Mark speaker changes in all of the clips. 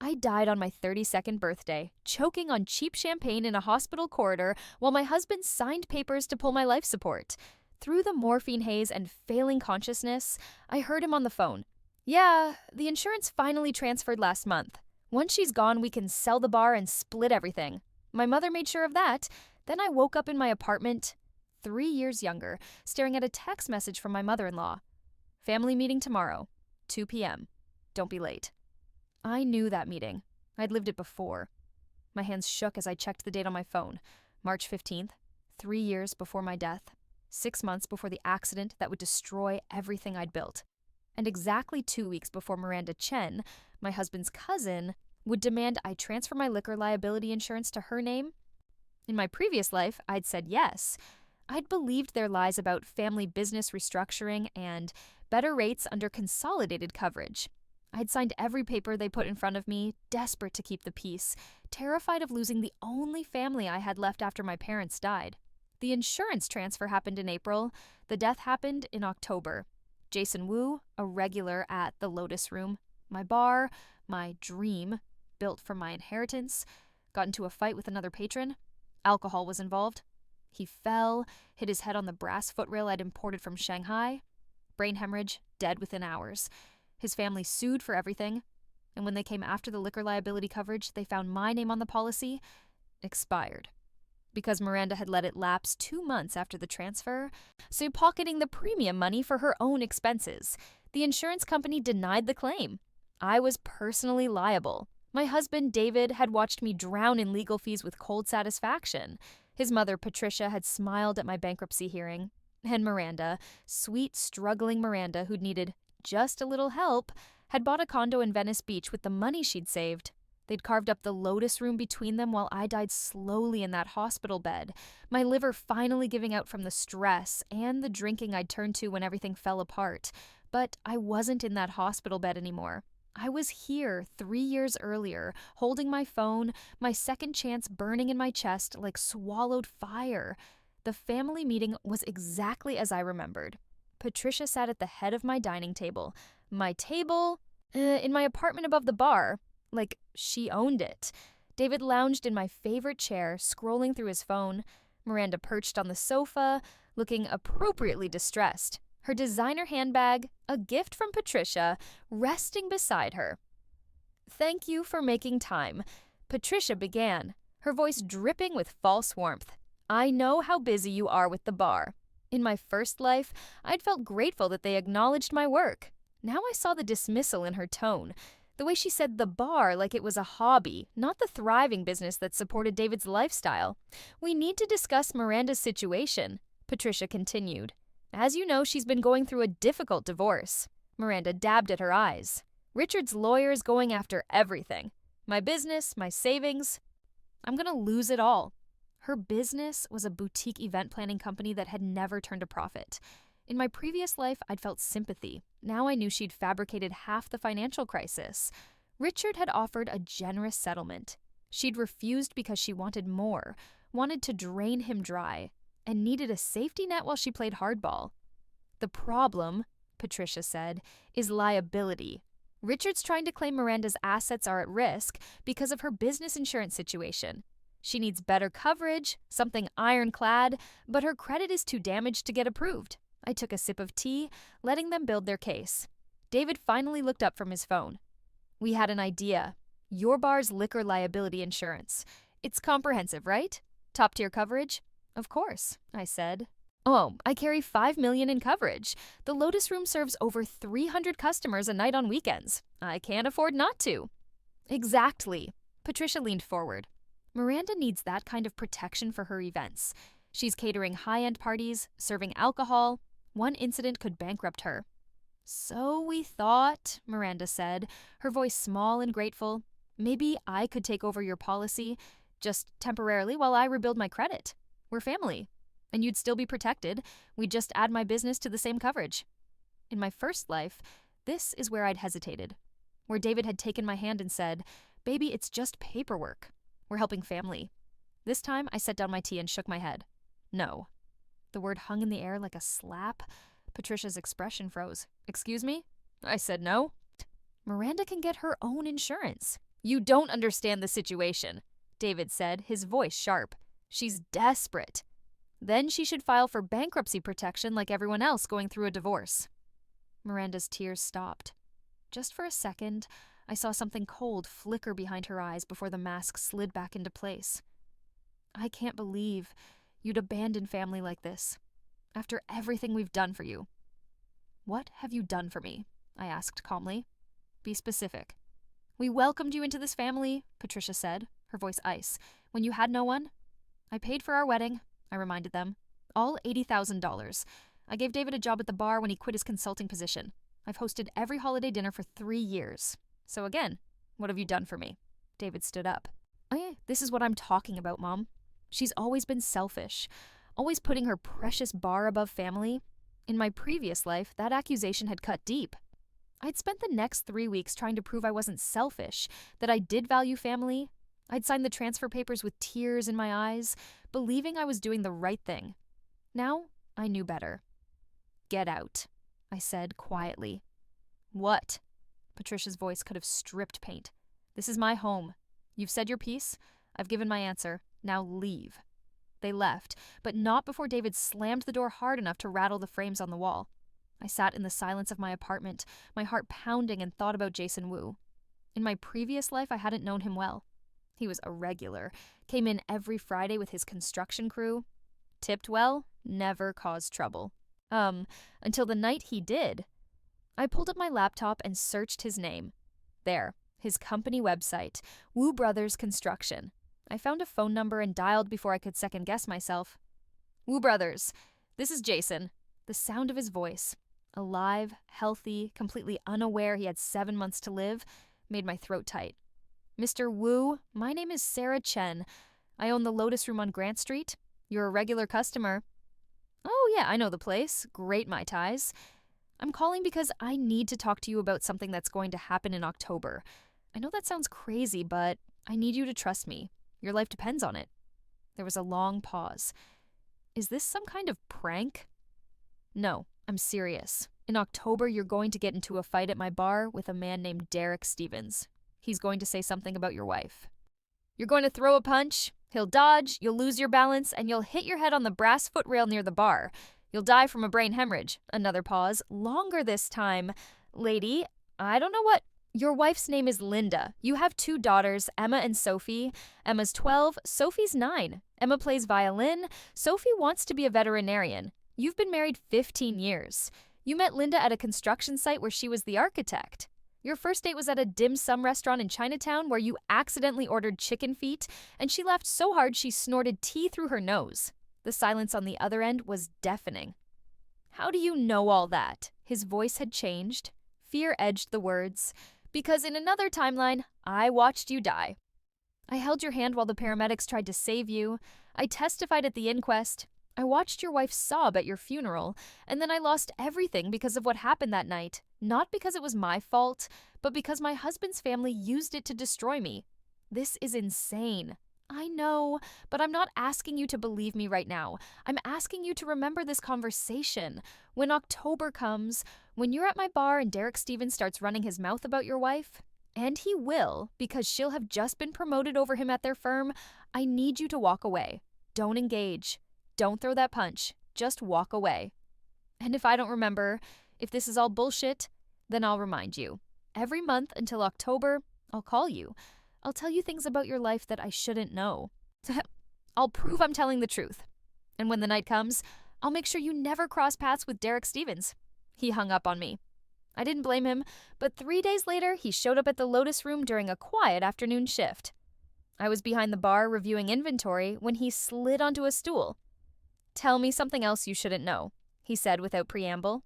Speaker 1: I died on my 32nd birthday, choking on cheap champagne in a hospital corridor while my husband signed papers to pull my life support. Through the morphine haze and failing consciousness, I heard him on the phone. Yeah, the insurance finally transferred last month. Once she's gone, we can sell the bar and split everything. My mother made sure of that. Then I woke up in my apartment, 3 years younger, staring at a text message from my mother in law. Family meeting tomorrow, 2 p.m. Don't be late. I knew that meeting. I'd lived it before. My hands shook as I checked the date on my phone. March 15th, 3 years before my death, 6 months before the accident that would destroy everything I'd built. And exactly 2 weeks before Miranda Chen, my husband's cousin, would demand I transfer my liquor liability insurance to her name. In my previous life, I'd said yes. I'd believed their lies about family business restructuring and better rates under consolidated coverage. I'd signed every paper they put in front of me, desperate to keep the peace, terrified of losing the only family I had left after my parents died. The insurance transfer happened in April. The death happened in October. Jason Wu, a regular at the Lotus Room, my bar, my dream, built from my inheritance, got into a fight with another patron. Alcohol was involved. He fell, hit his head on the brass footrail I'd imported from Shanghai. Brain hemorrhage, dead within hours. His family sued for everything, and when they came after the liquor liability coverage, they found my name on the policy. Expired. Because Miranda had let it lapse 2 months after the transfer, so pocketing the premium money for her own expenses. The insurance company denied the claim. I was personally liable. My husband, David, had watched me drown in legal fees with cold satisfaction. His mother, Patricia, had smiled at my bankruptcy hearing. And Miranda, sweet, struggling Miranda who'd needed just a little help, had bought a condo in Venice Beach with the money she'd saved. They'd carved up the Lotus Room between them while I died slowly in that hospital bed, my liver finally giving out from the stress and the drinking I'd turned to when everything fell apart. But I wasn't in that hospital bed anymore. I was here 3 years earlier, holding my phone, my second chance burning in my chest like swallowed fire. The family meeting was exactly as I remembered. Patricia sat at the head of my dining table. My table, in my apartment above the bar, like she owned it. David lounged in my favorite chair, scrolling through his phone. Miranda perched on the sofa, looking appropriately distressed. Her designer handbag, a gift from Patricia, resting beside her. "Thank you for making time," Patricia began, her voice dripping with false warmth. "I know how busy you are with the bar. In my first life, I'd felt grateful that they acknowledged my work. Now I saw the dismissal in her tone, the way she said the bar like it was a hobby, not the thriving business that supported David's lifestyle. "We need to discuss Miranda's situation," Patricia continued. "As you know, she's been going through a difficult divorce." Miranda dabbed at her eyes. "Richard's lawyer is going after everything. My business, my savings. I'm gonna lose it all." Her business was a boutique event planning company that had never turned a profit. In my previous life, I'd felt sympathy. Now I knew she'd fabricated half the financial crisis. Richard had offered a generous settlement. She'd refused because she wanted more, wanted to drain him dry, and needed a safety net while she played hardball. "The problem," Patricia said, "is liability. Richard's trying to claim Miranda's assets are at risk because of her business insurance situation. She needs better coverage, something ironclad, but her credit is too damaged to get approved." I took a sip of tea, letting them build their case. David finally looked up from his phone. "We had an idea. Your bar's liquor liability insurance. It's comprehensive, right? Top-tier coverage?" "Of course," I said. "Oh, I carry $5 million in coverage. The Lotus Room serves over 300 customers a night on weekends. I can't afford not to." "Exactly." Patricia leaned forward. "Miranda needs that kind of protection for her events. She's catering high-end parties, serving alcohol. One incident could bankrupt her." "So we thought," Miranda said, her voice small and grateful, "maybe I could take over your policy, just temporarily while I rebuild my credit. We're family. And you'd still be protected. We'd just add my business to the same coverage." In my first life, this is where I'd hesitated. Where David had taken my hand and said, "Baby, it's just paperwork. We're helping family." This time, I set down my tea and shook my head. "No." The word hung in the air like a slap. Patricia's expression froze. "Excuse me?" I said no. "Miranda can get her own insurance. You don't understand the situation, David said, his voice sharp. She's desperate. Then she should file for bankruptcy protection like everyone else going through a divorce. Miranda's tears stopped. Just for a second, I saw something cold flicker behind her eyes before the mask slid back into place. I can't believe you'd abandon family like this, after everything we've done for you. What have you done for me? I asked calmly. Be specific. We welcomed you into this family, Patricia said, her voice ice, when you had no one. I paid for our wedding, I reminded them. All $80,000. I gave David a job at the bar when he quit his consulting position. I've hosted every holiday dinner for 3 years. So again, what have you done for me? David stood up. This is what I'm talking about, Mom. She's always been selfish, always putting her precious bar above family. In my previous life, that accusation had cut deep. I'd spent the next 3 weeks trying to prove I wasn't selfish, that I did value family. I'd signed the transfer papers with tears in my eyes, believing I was doing the right thing. Now, I knew better. Get out, I said quietly. What? Patricia's voice could have stripped paint. This is my home. You've said your piece. I've given my answer. Now leave. They left, but not before David slammed the door hard enough to rattle the frames on the wall. I sat in the silence of my apartment, my heart pounding, and thought about Jason Wu. In my previous life, I hadn't known him well. He was a regular, came in every Friday with his construction crew. Tipped well, never caused trouble. Until the night he did. I pulled up my laptop and searched his name. There, his company website, Wu Brothers Construction. I found a phone number and dialed before I could second-guess myself. Wu Brothers, this is Jason. The sound of his voice, alive, healthy, completely unaware he had 7 months to live, made my throat tight. Mr. Wu, my name is Sarah Chen. I own the Lotus Room on Grant Street. You're a regular customer. Oh yeah, I know the place. Great Mai Tais. I'm calling because I need to talk to you about something that's going to happen in October. I know that sounds crazy, but I need you to trust me. Your life depends on it. There was a long pause. Is this some kind of prank? No, I'm serious. In October, you're going to get into a fight at my bar with a man named Derek Stevens. He's going to say something about your wife. You're going to throw a punch, he'll dodge, you'll lose your balance, and you'll hit your head on the brass footrail near the bar. You'll die from a brain hemorrhage. Another pause. Longer this time. Lady, I don't know what... Your wife's name is Linda. You have 2 daughters, Emma and Sophie. Emma's 12, Sophie's 9. Emma plays violin. Sophie wants to be a veterinarian. You've been married 15 years. You met Linda at a construction site where she was the architect. Your first date was at a dim sum restaurant in Chinatown where you accidentally ordered chicken feet, and she laughed so hard she snorted tea through her nose. The silence on the other end was deafening. How do you know all that? His voice had changed. Fear edged the words. Because in another timeline, I watched you die. I held your hand while the paramedics tried to save you. I testified at the inquest. I watched your wife sob at your funeral, and then I lost everything because of what happened that night. Not because it was my fault, but because my husband's family used it to destroy me. This is insane. I know, but I'm not asking you to believe me right now. I'm asking you to remember this conversation. When October comes, when you're at my bar and Derek Stevens starts running his mouth about your wife, and he will, because she'll have just been promoted over him at their firm, I need you to walk away. Don't engage. Don't throw that punch. Just walk away. And if I don't remember, if this is all bullshit, then I'll remind you. Every month until October, I'll call you. I'll tell you things about your life that I shouldn't know. I'll prove I'm telling the truth. And when the night comes, I'll make sure you never cross paths with Derek Stevens. He hung up on me. I didn't blame him, but 3 days later, he showed up at the Lotus Room during a quiet afternoon shift. I was behind the bar reviewing inventory when he slid onto a stool. Tell me something else you shouldn't know, he said without preamble.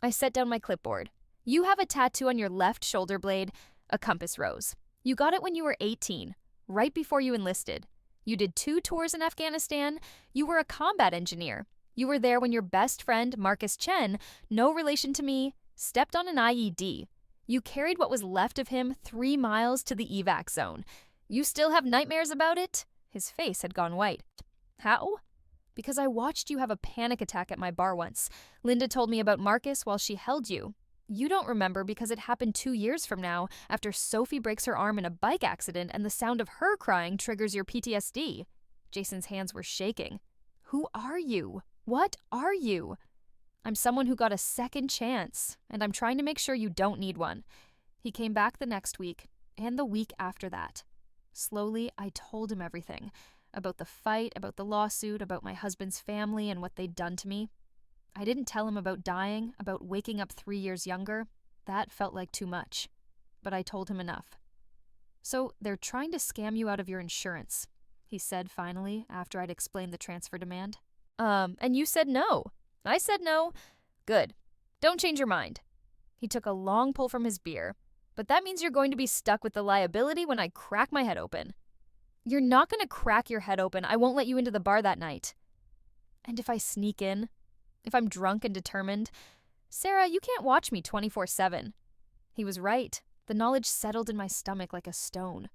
Speaker 1: I set down my clipboard. You have a tattoo on your left shoulder blade, a compass rose. You got it when you were 18, right before you enlisted. You did 2 tours in Afghanistan. You were a combat engineer. You were there when your best friend, Marcus Chen, no relation to me, stepped on an IED. You carried what was left of him 3 miles to the evac zone. You still have nightmares about it? His face had gone white. How? Because I watched you have a panic attack at my bar once. Linda told me about Marcus while she held you. You don't remember because it happened 2 years from now, after Sophie breaks her arm in a bike accident and the sound of her crying triggers your PTSD. Jason's hands were shaking. Who are you? What are you? I'm someone who got a second chance, and I'm trying to make sure you don't need one. He came back the next week, and the week after that. Slowly, I told him everything. About the fight, about the lawsuit, about my husband's family and what they'd done to me. I didn't tell him about dying, about waking up 3 years younger. That felt like too much. But I told him enough. So, they're trying to scam you out of your insurance, he said finally, after I'd explained the transfer demand. And you said no. I said no. Good. Don't change your mind. He took a long pull from his beer. But that means you're going to be stuck with the liability when I crack my head open. You're not going to crack your head open. I won't let you into the bar that night. And if I sneak in? If I'm drunk and determined? Sarah, you can't watch me 24/7. He was right. The knowledge settled in my stomach like a stone.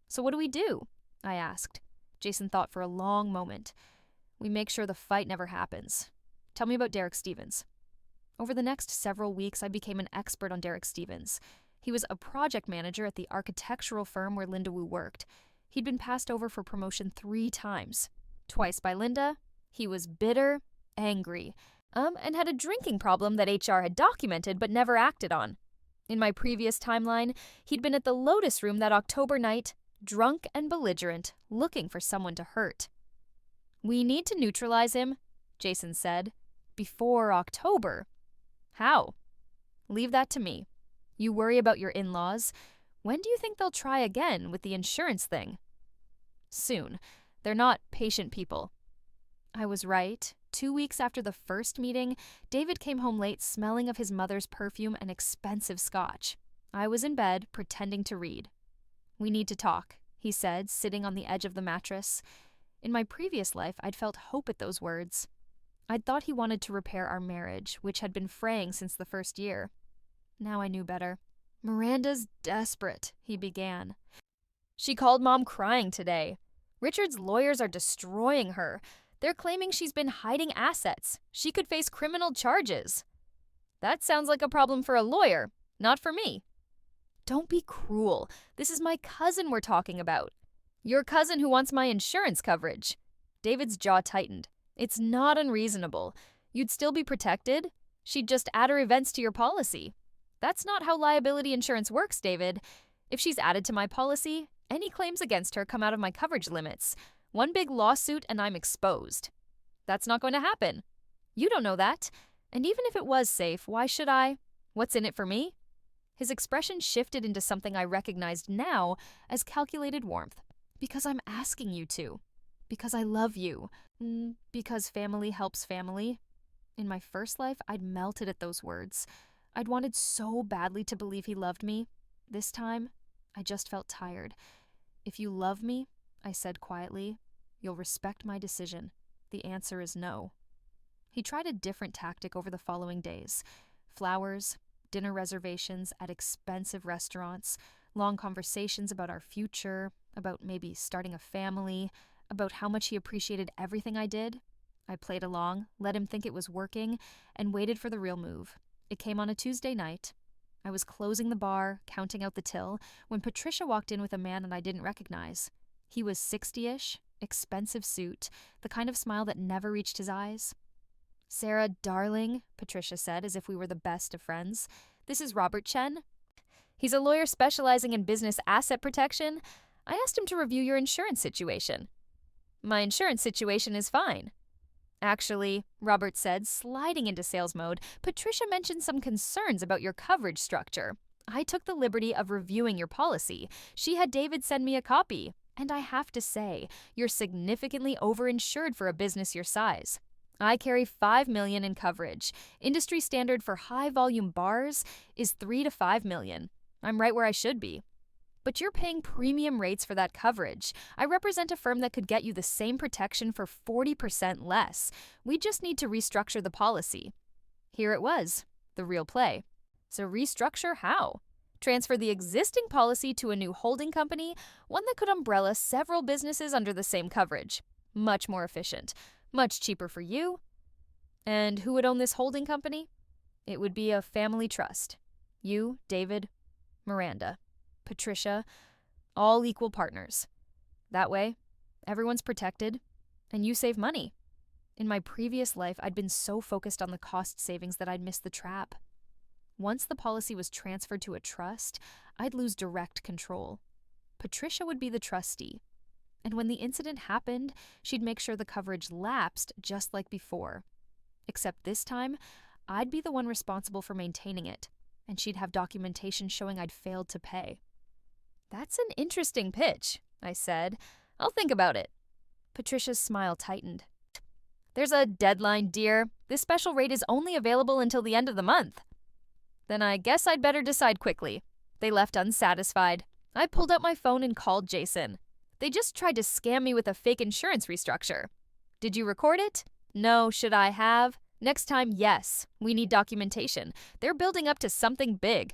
Speaker 1: So what do we do? I asked. Jason thought for a long moment. We make sure the fight never happens. Tell me about Derek Stevens. Over the next several weeks, I became an expert on Derek Stevens. He was a project manager at the architectural firm where Linda Wu worked. He'd been passed over for promotion 3 times. Twice by Linda. He was bitter, angry, and had a drinking problem that HR had documented but never acted on. In my previous timeline, he'd been at the Lotus Room that October night, drunk and belligerent, looking for someone to hurt. We need to neutralize him, Jason said, before October. How? Leave that to me. You worry about your in-laws. When do you think they'll try again with the insurance thing? Soon. They're not patient people. I was right. 2 weeks after the first meeting, David came home late smelling of his mother's perfume and expensive scotch. I was in bed, pretending to read. We need to talk, he said, sitting on the edge of the mattress. In my previous life, I'd felt hope at those words. I'd thought he wanted to repair our marriage, which had been fraying since the first year. Now I knew better. Miranda's desperate, he began. She called Mom crying today. Richard's lawyers are destroying her. They're claiming she's been hiding assets. She could face criminal charges. That sounds like a problem for a lawyer, not for me. Don't be cruel. This is my cousin we're talking about. Your cousin who wants my insurance coverage. David's jaw tightened. It's not unreasonable. You'd still be protected. She'd just add her events to your policy. That's not how liability insurance works, David. If she's added to my policy, any claims against her come out of my coverage limits. One big lawsuit and I'm exposed. That's not going to happen. You don't know that. And even if it was safe, why should I? What's in it for me? His expression shifted into something I recognized now as calculated warmth. Because I'm asking you to. Because I love you. Because family helps family. In my first life, I'd melted at those words. I'd wanted so badly to believe he loved me. This time, I just felt tired. If you love me, I said quietly, you'll respect my decision. The answer is no. He tried a different tactic over the following days. Flowers, dinner reservations at expensive restaurants, long conversations about our future, about maybe starting a family, about how much he appreciated everything I did. I played along, let him think it was working, and waited for the real move. It came on a Tuesday night. I was closing the bar, counting out the till, when Patricia walked in with a man that I didn't recognize. He was 60-ish, expensive suit, the kind of smile that never reached his eyes. Sarah, darling, Patricia said as if we were the best of friends. This is Robert Chen. He's a lawyer specializing in business asset protection. I asked him to review your insurance situation. My insurance situation is fine. Actually, Robert said, sliding into sales mode, Patricia mentioned some concerns about your coverage structure. I took the liberty of reviewing your policy. She had David send me a copy. And I have to say, you're significantly overinsured for a business your size. I carry $5 million in coverage. Industry standard for high-volume bars is $3 to $5 million. I'm right where I should be. But you're paying premium rates for that coverage. I represent a firm that could get you the same protection for 40% less. We just need to restructure the policy. Here it was, the real play. So restructure how? Transfer the existing policy to a new holding company, one that could umbrella several businesses under the same coverage. Much more efficient. Much cheaper for you. And who would own this holding company? It would be a family trust. You, David, Miranda, Patricia, all equal partners. That way, everyone's protected, and you save money. In my previous life, I'd been so focused on the cost savings that I'd missed the trap. Once the policy was transferred to a trust, I'd lose direct control. Patricia would be the trustee, and when the incident happened, she'd make sure the coverage lapsed just like before. Except this time, I'd be the one responsible for maintaining it, and she'd have documentation showing I'd failed to pay. That's an interesting pitch, I said. I'll think about it. Patricia's smile tightened. There's a deadline, dear. This special rate is only available until the end of the month. Then I guess I'd better decide quickly. They left unsatisfied. I pulled out my phone and called Jason. They just tried to scam me with a fake insurance restructure. Did you record it? No, should I have? Next time, yes. We need documentation. They're building up to something big.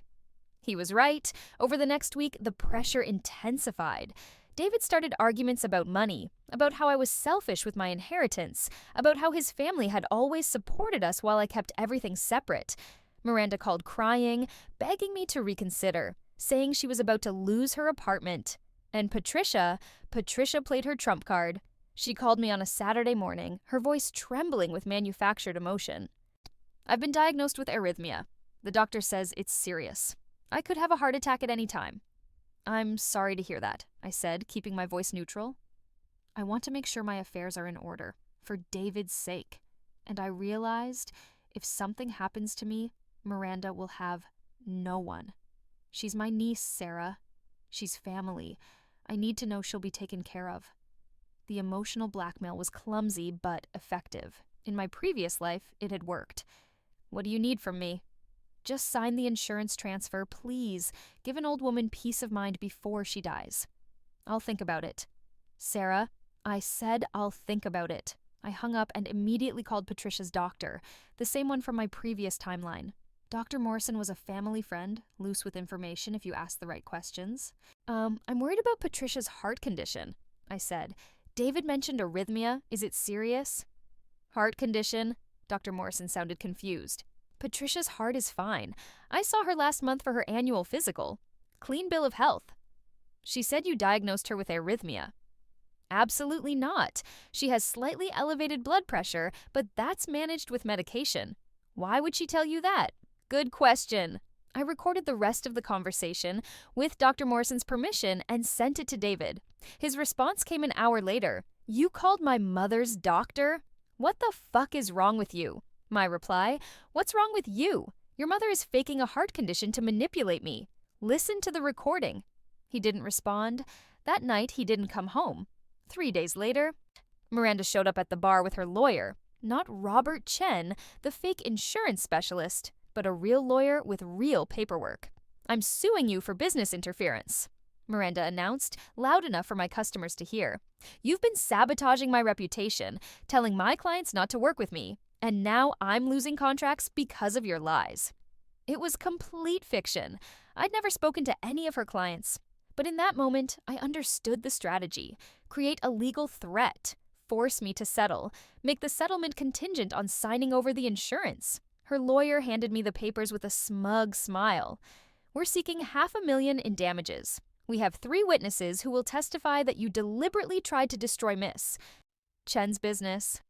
Speaker 1: He was right. Over the next week, the pressure intensified. David started arguments about money, about how I was selfish with my inheritance, about how his family had always supported us while I kept everything separate. Miranda called crying, begging me to reconsider, saying she was about to lose her apartment. And Patricia played her trump card. She called me on a Saturday morning, her voice trembling with manufactured emotion. I've been diagnosed with arrhythmia. The doctor says it's serious. I could have a heart attack at any time. I'm sorry to hear that, I said, keeping my voice neutral. I want to make sure my affairs are in order, for David's sake. And I realized if something happens to me, Miranda will have no one. She's my niece, Sarah. She's family. I need to know she'll be taken care of. The emotional blackmail was clumsy but effective. In my previous life, it had worked. What do you need from me? Just sign the insurance transfer, please. Give an old woman peace of mind before she dies. I'll think about it. Sarah, I said I'll think about it. I hung up and immediately called Patricia's doctor, the same one from my previous timeline. Dr. Morrison was a family friend, loose with information if you ask the right questions. I'm worried about Patricia's heart condition, I said. David mentioned arrhythmia. Is it serious? Heart condition? Dr. Morrison sounded confused. Patricia's heart is fine. I saw her last month for her annual physical. Clean bill of health. She said you diagnosed her with arrhythmia. Absolutely not. She has slightly elevated blood pressure, but that's managed with medication. Why would she tell you that? Good question. I recorded the rest of the conversation with Dr. Morrison's permission and sent it to David. His response came an hour later. You called my mother's doctor? What the fuck is wrong with you? My reply, what's wrong with you? Your mother is faking a heart condition to manipulate me. Listen to the recording. He didn't respond. That night, he didn't come home. 3 days later, Miranda showed up at the bar with her lawyer. Not Robert Chen, the fake insurance specialist, but a real lawyer with real paperwork. I'm suing you for business interference, Miranda announced, loud enough for my customers to hear. You've been sabotaging my reputation, telling my clients not to work with me, and now I'm losing contracts because of your lies. It was complete fiction. I'd never spoken to any of her clients. But in that moment, I understood the strategy. Create a legal threat. Force me to settle. Make the settlement contingent on signing over the insurance. Her lawyer handed me the papers with a smug smile. We're seeking $500,000 in damages. We have 3 witnesses who will testify that you deliberately tried to destroy Miss Chen's business.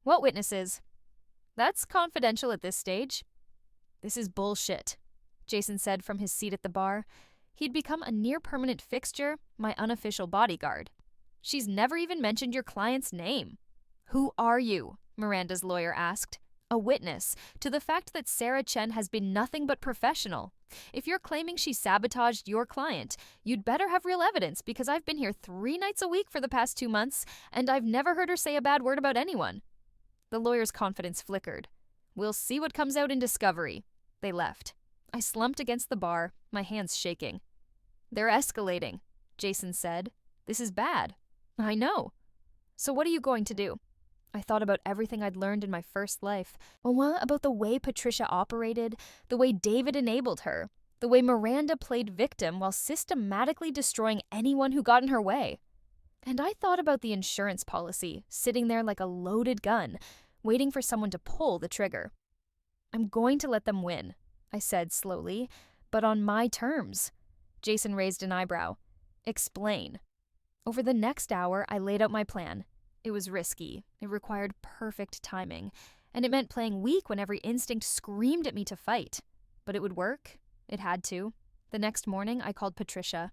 Speaker 1: What witnesses? That's confidential at this stage. This is bullshit, Jason said from his seat at the bar. He'd become a near-permanent fixture, my unofficial bodyguard. She's never even mentioned your client's name. Who are you? Miranda's lawyer asked. A witness to the fact that Sarah Chen has been nothing but professional. If you're claiming she sabotaged your client, you'd better have real evidence because I've been here 3 nights a week for the past 2 months, and I've never heard her say a bad word about anyone. The lawyer's confidence flickered. We'll see what comes out in discovery. They left. I slumped against the bar, my hands shaking. They're escalating, Jason said. This is bad. I know. So what are you going to do? I thought about everything I'd learned in my first life. About the way Patricia operated, the way David enabled her, the way Miranda played victim while systematically destroying anyone who got in her way. And I thought about the insurance policy, sitting there like a loaded gun, waiting for someone to pull the trigger. I'm going to let them win, I said slowly, but on my terms. Jason raised an eyebrow. Explain. Over the next hour, I laid out my plan. It was risky. It required perfect timing. And it meant playing weak when every instinct screamed at me to fight. But it would work. It had to. The next morning, I called Patricia.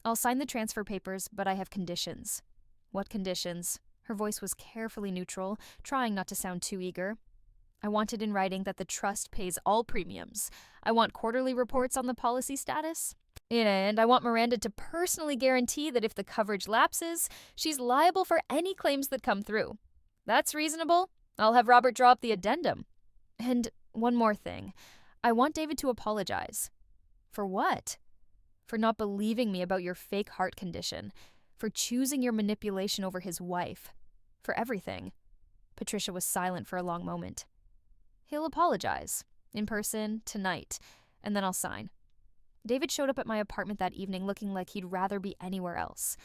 Speaker 1: I'll sign the transfer papers, but I have conditions. What conditions? Her voice was carefully neutral, trying not to sound too eager. I wanted in writing that the trust pays all premiums. I want quarterly reports on the policy status. And I want Miranda to personally guarantee that if the coverage lapses, she's liable for any claims that come through. That's reasonable. I'll have Robert draw up the addendum. And one more thing. I want David to apologize. For what? For not believing me about your fake heart condition. For choosing your manipulation over his wife. For everything. Patricia was silent for a long moment. He'll apologize. In person, tonight. And then I'll sign. David showed up at my apartment that evening looking like he'd rather be anywhere else.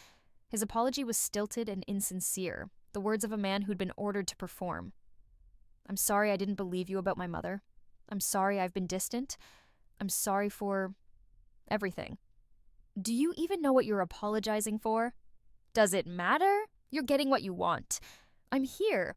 Speaker 1: His apology was stilted and insincere, the words of a man who'd been ordered to perform. I'm sorry I didn't believe you about my mother. I'm sorry I've been distant. I'm sorry for everything. Do you even know what you're apologizing for? Does it matter? You're getting what you want. I'm here,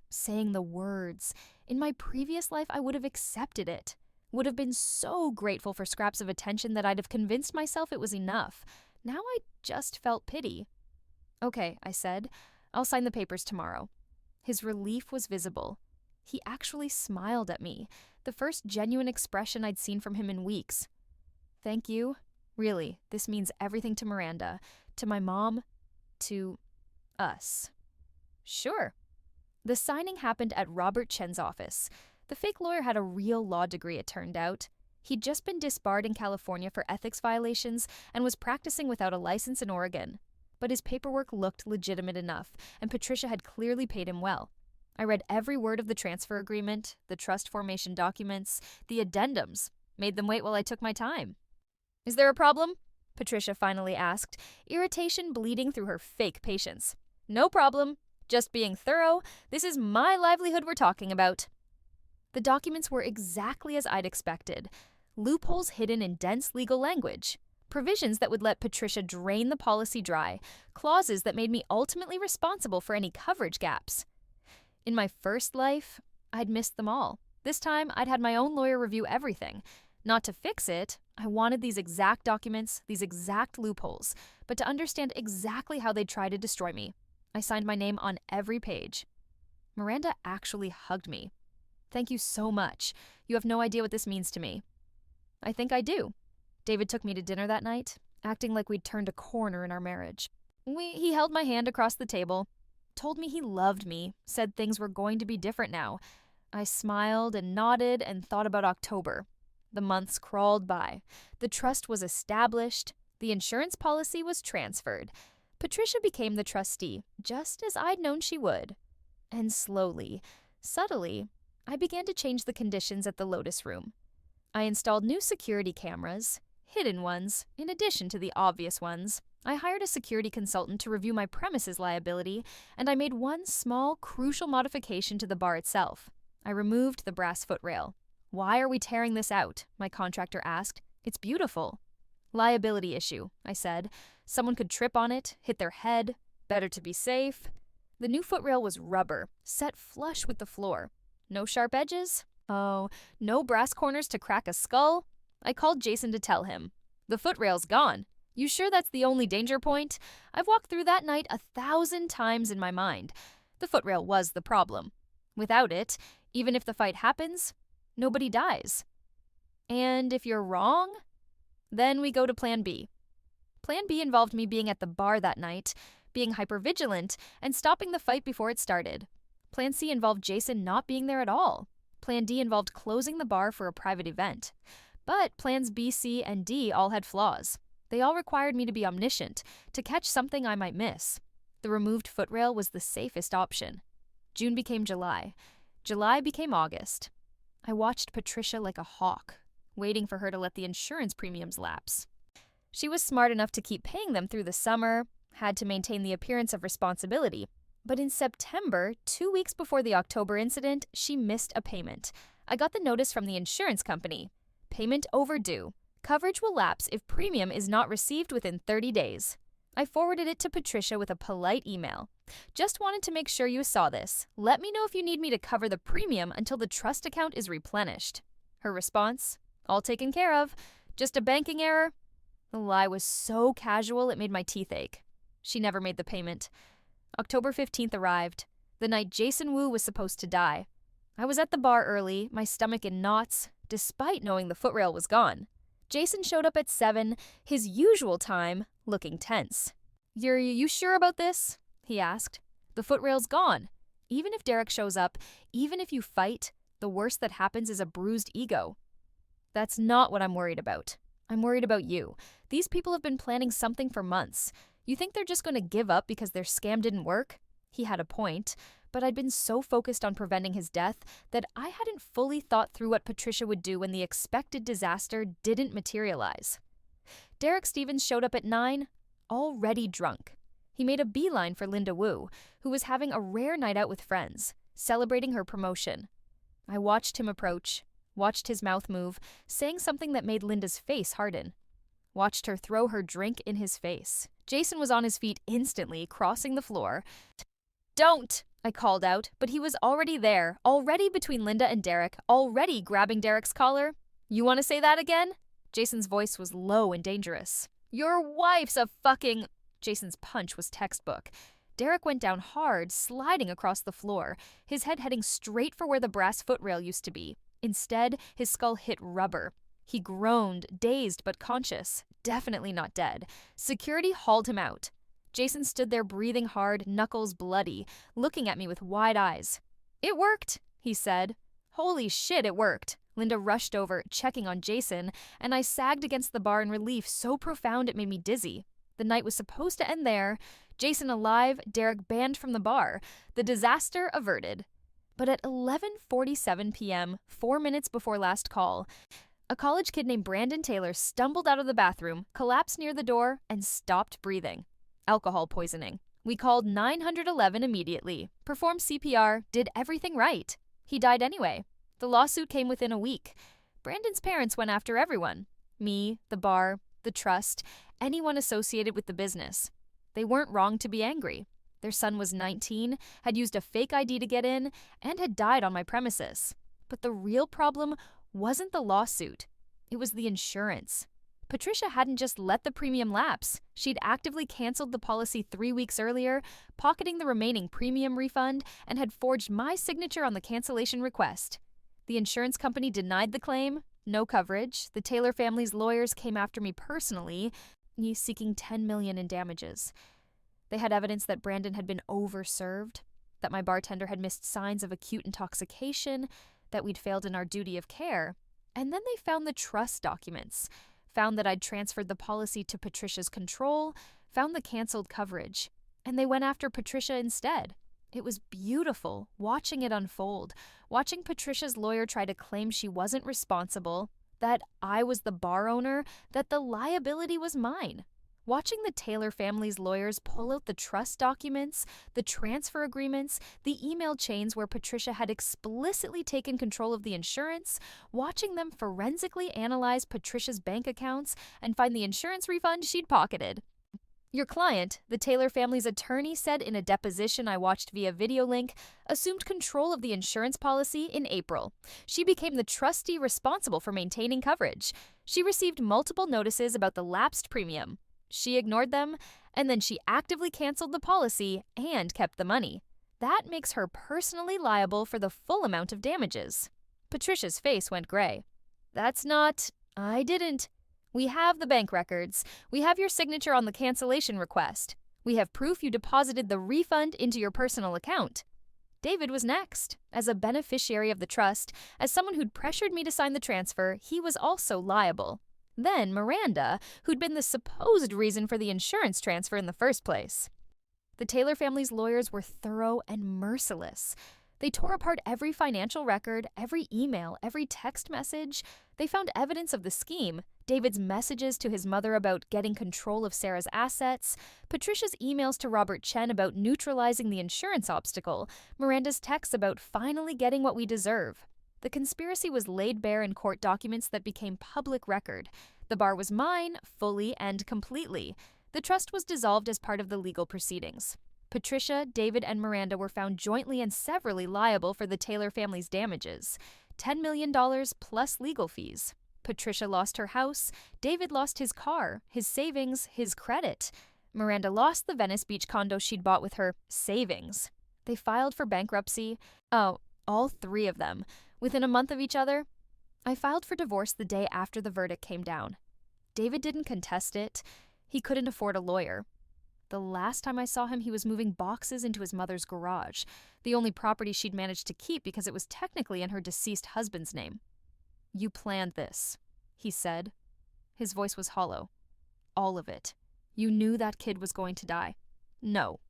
Speaker 1: saying the words. In my previous life, I would have accepted it. Would have been so grateful for scraps of attention that I'd have convinced myself it was enough. Now I just felt pity. Okay, I said. I'll sign the papers tomorrow. His relief was visible. He actually smiled at me, the first genuine expression I'd seen from him in weeks. Thank you. Really, this means everything to Miranda, to my mom, to us. Sure. The signing happened at Robert Chen's office. The fake lawyer had a real law degree, it turned out. He'd just been disbarred in California for ethics violations and was practicing without a license in Oregon. But his paperwork looked legitimate enough, and Patricia had clearly paid him well. I read every word of the transfer agreement, the trust formation documents, the addendums, made them wait while I took my time. Is there a problem? Patricia finally asked, irritation bleeding through her fake patience. No problem. Just being thorough. This is my livelihood we're talking about. The documents were exactly as I'd expected. Loopholes hidden in dense legal language. Provisions that would let Patricia drain the policy dry. Clauses that made me ultimately responsible for any coverage gaps. In my first life, I'd missed them all. This time, I'd had my own lawyer review everything. Not to fix it, I wanted these exact documents, these exact loopholes, but to understand exactly how they'd try to destroy me. I signed my name on every page. Miranda actually hugged me. Thank you so much. You have no idea what this means to me. I think I do. David took me to dinner that night, acting like we'd turned a corner in our marriage. He held my hand across the table, told me he loved me, said things were going to be different now. I smiled and nodded and thought about October. The months crawled by. The trust was established. The insurance policy was transferred. Patricia became the trustee, just as I'd known she would. And slowly, subtly, I began to change the conditions at the Lotus Room. I installed new security cameras, hidden ones, in addition to the obvious ones. I hired a security consultant to review my premises liability, and I made one small, crucial modification to the bar itself. I removed the brass footrail. Why are we tearing this out? My contractor asked. It's beautiful. Liability issue, I said. Someone could trip on it, hit their head. Better to be safe. The new footrail was rubber, set flush with the floor. No sharp edges? Oh, no brass corners to crack a skull? I called Jason to tell him. The footrail's gone. You sure that's the only danger point? I've walked through that night 1,000 times in my mind. The footrail was the problem. Without it, even if the fight happens, nobody dies. And if you're wrong, then we go to Plan B. Plan B involved me being at the bar that night, being hypervigilant, and stopping the fight before it started. Plan C involved Jason not being there at all. Plan D involved closing the bar for a private event. But Plans B, C, and D all had flaws. They all required me to be omniscient, to catch something I might miss. The removed footrail was the safest option. June became July. July became August. I watched Patricia like a hawk, waiting for her to let the insurance premiums lapse. She was smart enough to keep paying them through the summer, had to maintain the appearance of responsibility. But in September, 2 weeks before the October incident, she missed a payment. I got the notice from the insurance company. Payment overdue. Coverage will lapse if premium is not received within 30 days. I forwarded it to Patricia with a polite email. Just wanted to make sure you saw this. Let me know if you need me to cover the premium until the trust account is replenished. Her response? All taken care of. Just a banking error? The lie was so casual it made my teeth ache. She never made the payment. October 15th arrived, the night Jason Wu was supposed to die. I was at the bar early, my stomach in knots, despite knowing the footrail was gone. Jason showed up at 7, his usual time, looking tense. You sure about this? He asked. The footrail's gone. Even if Derek shows up, even if you fight, the worst that happens is a bruised ego. That's not what I'm worried about. I'm worried about you. These people have been planning something for months. You think they're just going to give up because their scam didn't work? He had a point, but I'd been so focused on preventing his death that I hadn't fully thought through what Patricia would do when the expected disaster didn't materialize. Derek Stevens showed up at 9, already drunk. He made a beeline for Linda Wu, who was having a rare night out with friends, celebrating her promotion. I watched him approach, watched his mouth move, saying something that made Linda's face harden. Watched her throw her drink in his face. Jason was on his feet instantly, crossing the floor. Don't! I called out, but he was already there, already between Linda and Derek, already grabbing Derek's collar. You want to say that again? Jason's voice was low and dangerous. Your wife's a fucking... Jason's punch was textbook. Derek went down hard, sliding across the floor, his head heading straight for where the brass footrail used to be. Instead, his skull hit rubber. He groaned, dazed but conscious, definitely not dead. Security hauled him out. Jason stood there breathing hard, knuckles bloody, looking at me with wide eyes. It worked, he said. Holy shit, it worked. Linda rushed over, checking on Jason, and I sagged against the bar in relief so profound it made me dizzy. The night was supposed to end there. Jason alive, Derek banned from the bar. The disaster averted. But at 11:47 p.m., 4 minutes before last call, a college kid named Brandon Taylor stumbled out of the bathroom, collapsed near the door, and stopped breathing. Alcohol poisoning. We called 911 immediately, performed CPR, did everything right. He died anyway. The lawsuit came within a week. Brandon's parents went after everyone. Me, the bar, the trust, anyone associated with the business. They weren't wrong to be angry. Their son was 19, had used a fake ID to get in, and had died on my premises. But the real problem wasn't the lawsuit. It was the insurance. Patricia hadn't just let the premium lapse. She'd actively canceled the policy 3 weeks earlier, pocketing the remaining premium refund, and had forged my signature on the cancellation request. The insurance company denied the claim, no coverage. The Taylor family's lawyers came after me personally, seeking $10 million in damages. They had evidence that Brandon had been overserved, that my bartender had missed signs of acute intoxication, that we'd failed in our duty of care. And then they found the trust documents, found that I'd transferred the policy to Patricia's control, found the canceled coverage, and they went after Patricia instead. It was beautiful watching it unfold, watching Patricia's lawyer try to claim she wasn't responsible, that I was the bar owner, that the liability was mine. Watching the Taylor family's lawyers pull out the trust documents, the transfer agreements, the email chains where Patricia had explicitly taken control of the insurance, watching them forensically analyze Patricia's bank accounts and find the insurance refund she'd pocketed. Your client, the Taylor family's attorney, said in a deposition I watched via video link, assumed control of the insurance policy in April. She became the trustee responsible for maintaining coverage. She received multiple notices about the lapsed premium. She ignored them, and then she actively canceled the policy and kept the money. That makes her personally liable for the full amount of damages. Patricia's face went gray. That's not... I didn't. We have the bank records. We have your signature on the cancellation request. We have proof you deposited the refund into your personal account. David was next. As a beneficiary of the trust, as someone who'd pressured me to sign the transfer, he was also liable. Then Miranda, who'd been the supposed reason for the insurance transfer in the first place. The Taylor family's lawyers were thorough and merciless. They tore apart every financial record, every email, every text message. They found evidence of the scheme, David's messages to his mother about getting control of Sarah's assets, Patricia's emails to Robert Chen about neutralizing the insurance obstacle, Miranda's texts about finally getting what we deserve. The conspiracy was laid bare in court documents that became public record. The bar was mine, fully and completely. The trust was dissolved as part of the legal proceedings. Patricia, David, and Miranda were found jointly and severally liable for the Taylor family's damages. $10 million plus legal fees. Patricia lost her house, David lost his car, his savings, his credit. Miranda lost the Venice Beach condo she'd bought with her savings. They filed for bankruptcy. Oh, all three of them. Within a month of each other. I filed for divorce the day after the verdict came down. David didn't contest it. He couldn't afford a lawyer. The last time I saw him, he was moving boxes into his mother's garage, the only property she'd managed to keep because it was technically in her deceased husband's name. "You planned this," he said. His voice was hollow. "All of it. You knew that kid was going to die." "No.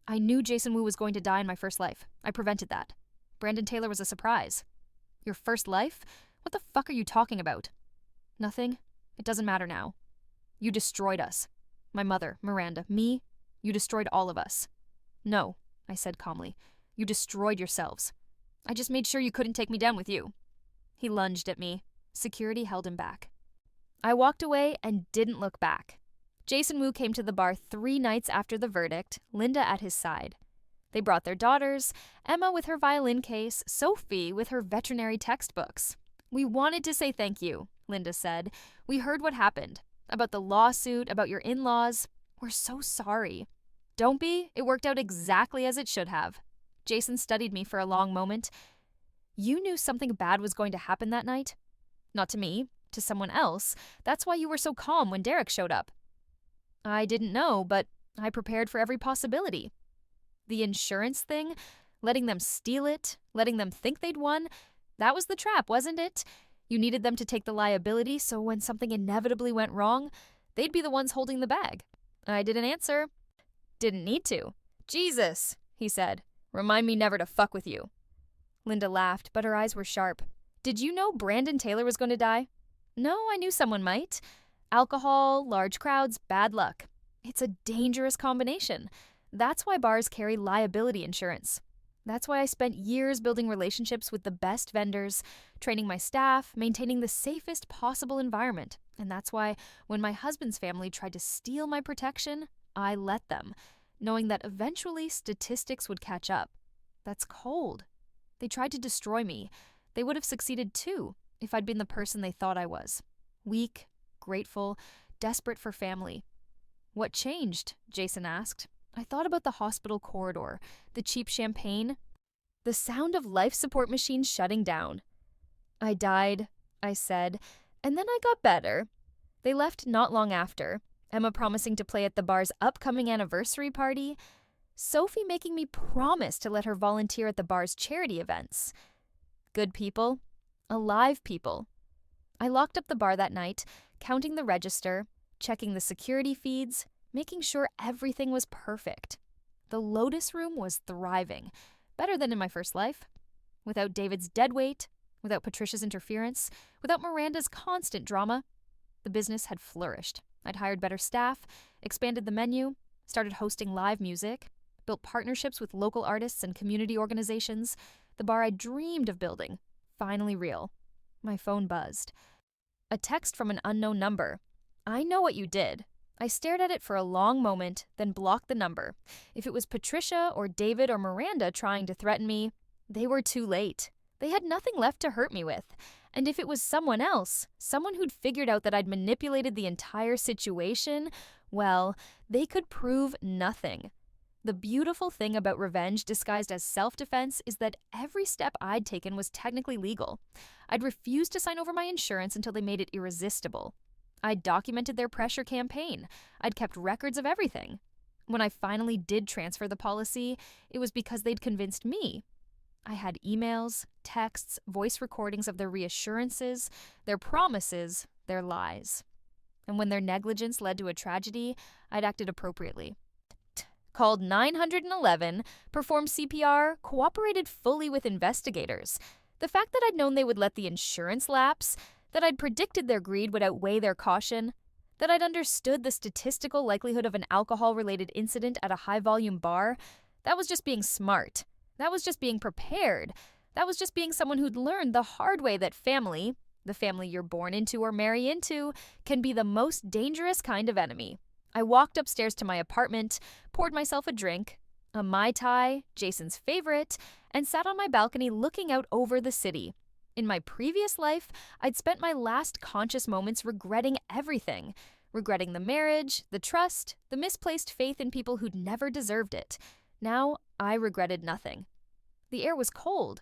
Speaker 1: I knew Jason Wu was going to die in my first life. I prevented that. Brandon Taylor was a surprise." "Your first life? What the fuck are you talking about?" "Nothing. It doesn't matter now. You destroyed us. My mother, Miranda, me. You destroyed all of us." "No," I said calmly. "You destroyed yourselves. I just made sure you couldn't take me down with you." He lunged at me. Security held him back. I walked away and didn't look back. Jason Wu came to the bar 3 nights after the verdict, Linda at his side. They brought their daughters, Emma with her violin case, Sophie with her veterinary textbooks. "We wanted to say thank you," Linda said. "We heard what happened. About the lawsuit, about your in-laws. We're so sorry." "Don't be. It worked out exactly as it should have." Jason studied me for a long moment. "You knew something bad was going to happen that night?" "Not to me, to someone else. That's why you were so calm when Derek showed up." "I didn't know, but I prepared for every possibility." "The insurance thing? Letting them steal it? Letting them think they'd won? That was the trap, wasn't it? You needed them to take the liability, so when something inevitably went wrong, they'd be the ones holding the bag." I didn't answer. "Didn't need to." "Jesus," he said. "Remind me never to fuck with you." Linda laughed, but her eyes were sharp. "Did you know Brandon Taylor was going to die?" "No, I knew someone might. Alcohol, large crowds, bad luck. It's a dangerous combination. That's why bars carry liability insurance. That's why I spent years building relationships with the best vendors, training my staff, maintaining the safest possible environment. And that's why when my husband's family tried to steal my protection, I let them, knowing that eventually statistics would catch up. That's cold. They tried to destroy me. They would have succeeded too if I'd been the person they thought I was. Weak, grateful, desperate for family. "What changed?" Jason asked. I thought about the hospital corridor, the cheap champagne, the sound of life support machines shutting down. "I died," I said, "and then I got better." They left not long after, Emma promising to play at the bar's upcoming anniversary party, Sophie making me promise to let her volunteer at the bar's charity events. Good people. Alive people. I locked up the bar that night, counting the register, checking the security feeds, making sure everything was perfect. The Lotus Room was thriving, better than in my first life. Without David's dead weight, without Patricia's interference, without Miranda's constant drama, the business had flourished. I'd hired better staff, expanded the menu, started hosting live music, built partnerships with local artists and community organizations. The bar I dreamed of building, finally real. My phone buzzed. A text from an unknown number. "I know what you did." I stared at it for a long moment, then blocked the number. If it was Patricia or David or Miranda trying to threaten me, they were too late. They had nothing left to hurt me with. And if it was someone else, someone who'd figured out that I'd manipulated the entire situation, well, they could prove nothing. The beautiful thing about revenge disguised as self-defense is that every step I'd taken was technically legal. I'd refused to sign over my insurance until they made it irresistible. I'd documented their pressure campaign. I'd kept records of everything. When I finally did transfer the policy, it was because they'd convinced me. I had emails, texts, voice recordings of their reassurances, their promises, their lies. And when their negligence led to a tragedy, I'd acted appropriately. Called 911, performed CPR, cooperated fully with investigators. The fact that I'd known they would let the insurance lapse, that I'd predicted their greed would outweigh their caution, that I'd understood the statistical likelihood of an alcohol-related incident at a high-volume bar, that was just being smart. That was just being prepared. That was just being someone who'd learned the hard way that family, the family you're born into or marry into, can be the most dangerous kind of enemy. I walked upstairs to my apartment, poured myself a drink, a Mai Tai, Jason's favorite, and sat on my balcony looking out over the city. In my previous life, I'd spent my last conscious moments regretting everything. Regretting the marriage, the trust, the misplaced faith in people who'd never deserved it. Now, I regretted nothing. The air was cold,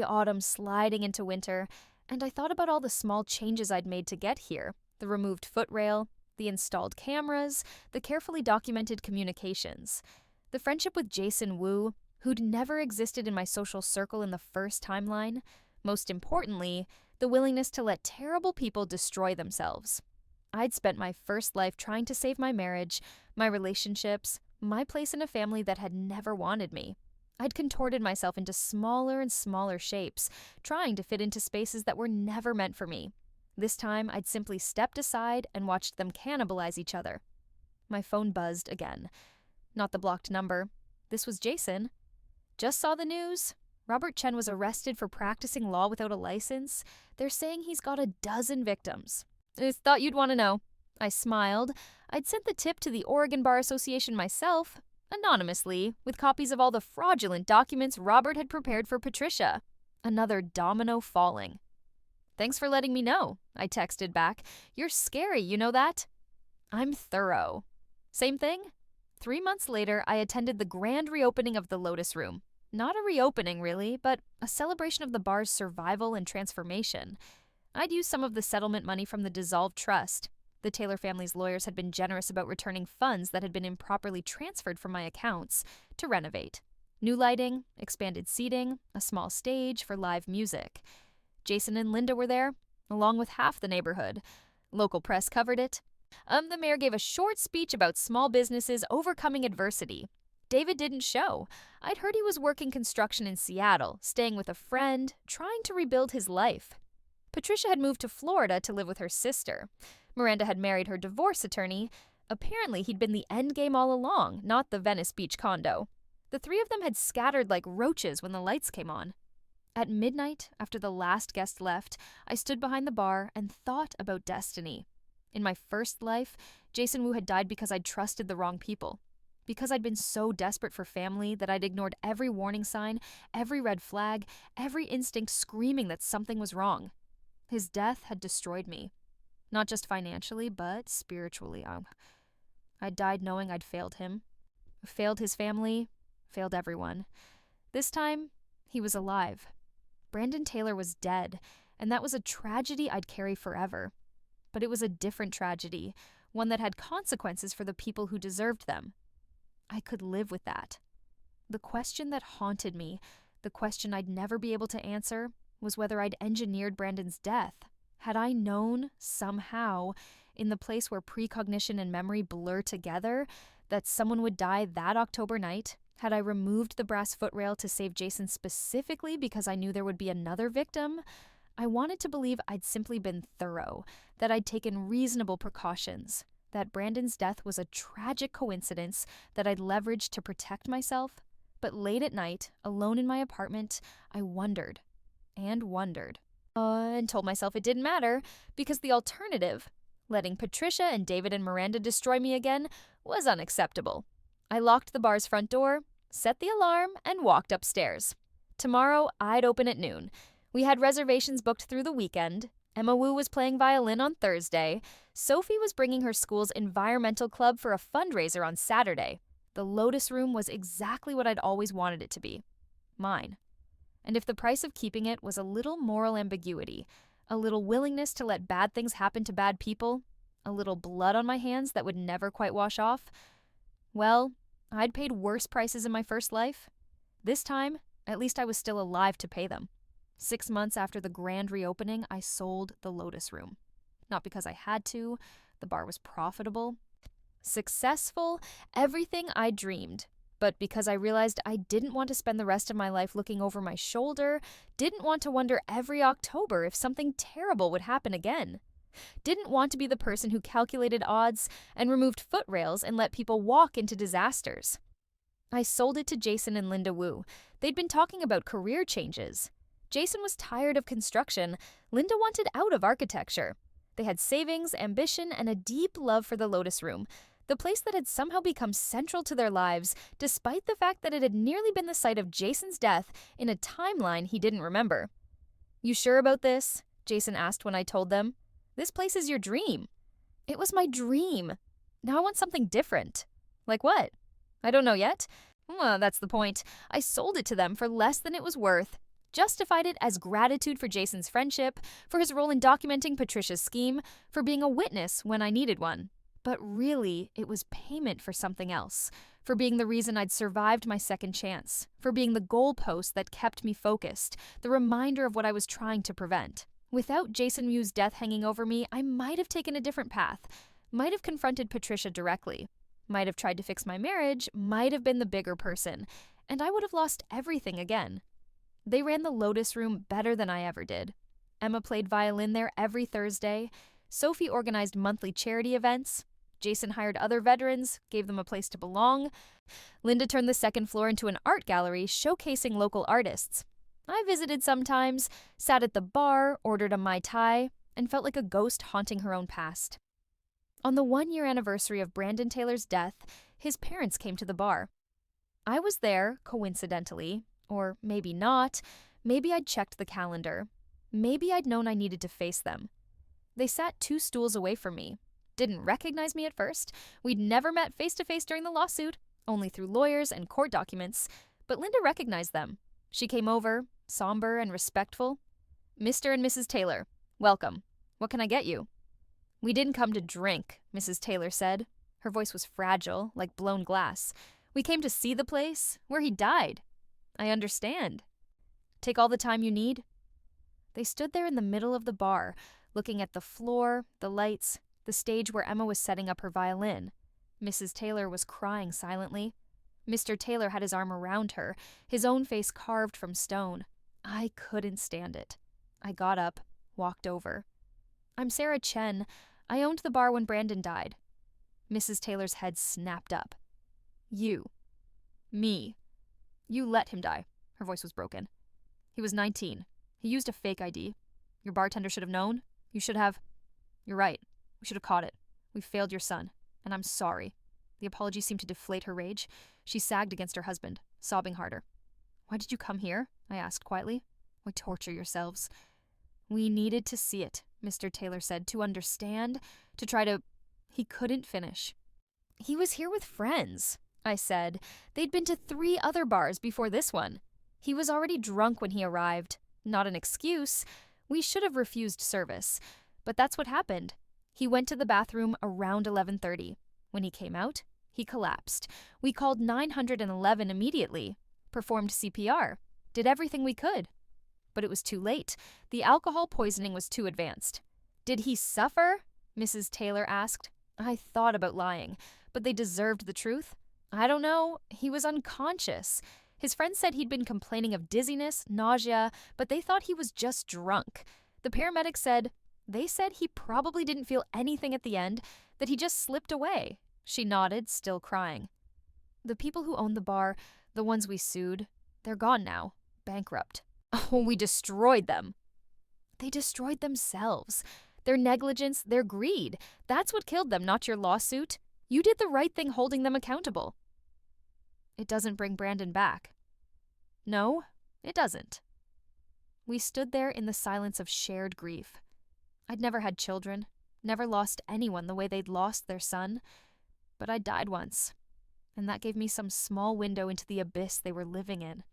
Speaker 1: autumn sliding into winter, and I thought about all the small changes I'd made to get here. The removed footrail, the installed cameras, the carefully documented communications. The friendship with Jason Wu, who'd never existed in my social circle in the first timeline. Most importantly, the willingness to let terrible people destroy themselves. I'd spent my first life trying to save my marriage, my relationships, my place in a family that had never wanted me. I'd contorted myself into smaller and smaller shapes, trying to fit into spaces that were never meant for me. This time, I'd simply stepped aside and watched them cannibalize each other. My phone buzzed again. Not the blocked number. This was Jason. Just saw the news. Robert Chen was arrested for practicing law without a license. They're saying he's got 12 victims. I thought you'd want to know. I smiled. I'd sent the tip to the Oregon Bar Association myself, anonymously, with copies of all the fraudulent documents Robert had prepared for Patricia. Another domino falling. Thanks for letting me know, I texted back. You're scary, you know that? I'm thorough. Same thing? 3 months later, I attended the grand reopening of the Lotus Room. Not a reopening, really, but a celebration of the bar's survival and transformation. I'd used some of the settlement money from the dissolved trust. The Taylor family's lawyers had been generous about returning funds that had been improperly transferred from my accounts to renovate. New lighting, expanded seating, a small stage for live music. Jason and Linda were there, along with half the neighborhood. Local press covered it. The mayor gave a short speech about small businesses overcoming adversity. David didn't show. I'd heard he was working construction in Seattle, staying with a friend, trying to rebuild his life. Patricia had moved to Florida to live with her sister. Miranda had married her divorce attorney. Apparently, he'd been the endgame all along, not the Venice Beach condo. The three of them had scattered like roaches when the lights came on. At midnight, after the last guest left, I stood behind the bar and thought about destiny. In my first life, Jason Wu had died because I'd trusted the wrong people. Because I'd been so desperate for family that I'd ignored every warning sign, every red flag, every instinct screaming that something was wrong. His death had destroyed me. Not just financially, but spiritually. I died knowing I'd failed him. Failed his family. Failed everyone. This time, he was alive. Brandon Taylor was dead, and that was a tragedy I'd carry forever. But it was a different tragedy, one that had consequences for the people who deserved them. I could live with that. The question that haunted me, the question I'd never be able to answer, was whether I'd engineered Brandon's death. Had I known, somehow, in the place where precognition and memory blur together, that someone would die that October night? Had I removed the brass footrail to save Jason specifically because I knew there would be another victim? I wanted to believe I'd simply been thorough, that I'd taken reasonable precautions, that Brandon's death was a tragic coincidence that I'd leveraged to protect myself. But late at night, alone in my apartment, I wondered and wondered. And told myself it didn't matter, because the alternative, letting Patricia and David and Miranda destroy me again, was unacceptable. I locked the bar's front door, set the alarm, and walked upstairs. Tomorrow, I'd open at noon. We had reservations booked through the weekend. Emma Wu was playing violin on Thursday. Sophie was bringing her school's environmental club for a fundraiser on Saturday. The Lotus Room was exactly what I'd always wanted it to be. Mine. And if the price of keeping it was a little moral ambiguity, a little willingness to let bad things happen to bad people, a little blood on my hands that would never quite wash off, well, I'd paid worse prices in my first life. This time, at least I was still alive to pay them. 6 months after the grand reopening, I sold the Lotus Room. Not because I had to, the bar was profitable, successful, everything I dreamed, but because I realized I didn't want to spend the rest of my life looking over my shoulder, didn't want to wonder every October if something terrible would happen again. Didn't want to be the person who calculated odds and removed footrails and let people walk into disasters. I sold it to Jason and Linda Wu. They'd been talking about career changes. Jason was tired of construction. Linda wanted out of architecture. They had savings, ambition, and a deep love for the Lotus Room, the place that had somehow become central to their lives, despite the fact that it had nearly been the site of Jason's death in a timeline he didn't remember. "You sure about this?" Jason asked when I told them. "This place is your dream." "It was my dream. Now I want something different." "Like what?" "I don't know yet." "Well, that's the point. I sold it to them for less than it was worth. Justified it as gratitude for Jason's friendship, for his role in documenting Patricia's scheme, for being a witness when I needed one. But really, it was payment for something else, for being the reason I'd survived my second chance, for being the goalpost that kept me focused, the reminder of what I was trying to prevent. Without Jason Mew's death hanging over me, I might have taken a different path, might have confronted Patricia directly, might have tried to fix my marriage, might have been the bigger person, and I would have lost everything again. They ran the Lotus Room better than I ever did. Emma played violin there every Thursday. Sophie organized monthly charity events. Jason hired other veterans, gave them a place to belong. Linda turned the second floor into an art gallery showcasing local artists. I visited sometimes, sat at the bar, ordered a Mai Tai, and felt like a ghost haunting her own past. On the 1-year anniversary of Brandon Taylor's death, his parents came to the bar. I was there, coincidentally, or maybe not. Maybe I'd checked the calendar. Maybe I'd known I needed to face them. They sat 2 stools away from me. Didn't recognize me at first. We'd never met face-to-face during the lawsuit, only through lawyers and court documents. But Linda recognized them. She came over, somber and respectful. "Mr. and Mrs. Taylor, welcome. What can I get you?" "We didn't come to drink," Mrs. Taylor said. Her voice was fragile, like blown glass. "We came to see the place, where he died." "I understand." "Take all the time you need." They stood there in the middle of the bar, looking at the floor, the lights, the stage where Emma was setting up her violin. Mrs. Taylor was crying silently. Mr. Taylor had his arm around her, his own face carved from stone. I couldn't stand it. I got up, walked over. "I'm Sarah Chen. I owned the bar when Brandon died." Mrs. Taylor's head snapped up. "You. Me. You let him die." Her voice was broken. "He was 19. He used a fake ID. Your bartender should have known. You should have. You're right. We should have caught it. We failed your son. And I'm sorry." The apology seemed to deflate her rage. She sagged against her husband, sobbing harder. "Why did you come here?" I asked quietly. "Why torture yourselves?" "We needed to see it," Mr. Taylor said, "to understand, to try to..." He couldn't finish. "He was here with friends," I said. "They'd been to 3 other bars before this one. He was already drunk when he arrived. Not an excuse. We should have refused service. But that's what happened. He went to the bathroom around 11:30. When he came out, he collapsed. We called 911 immediately, performed CPR, did everything we could. But it was too late. The alcohol poisoning was too advanced." "Did he suffer?" Mrs. Taylor asked. I thought about lying, but they deserved the truth. "I don't know. He was unconscious. His friends said he'd been complaining of dizziness, nausea, but they thought he was just drunk. The paramedics said he probably didn't feel anything at the end, that he just slipped away." She nodded, still crying. "The people who owned the bar, the ones we sued, they're gone now, bankrupt." "Oh, we destroyed them." "They destroyed themselves. Their negligence, their greed. That's what killed them, not your lawsuit. You did the right thing holding them accountable." "It doesn't bring Brandon back." "No, it doesn't." We stood there in the silence of shared grief. I'd never had children, never lost anyone the way they'd lost their son. But I died once, and that gave me some small window into the abyss they were living in.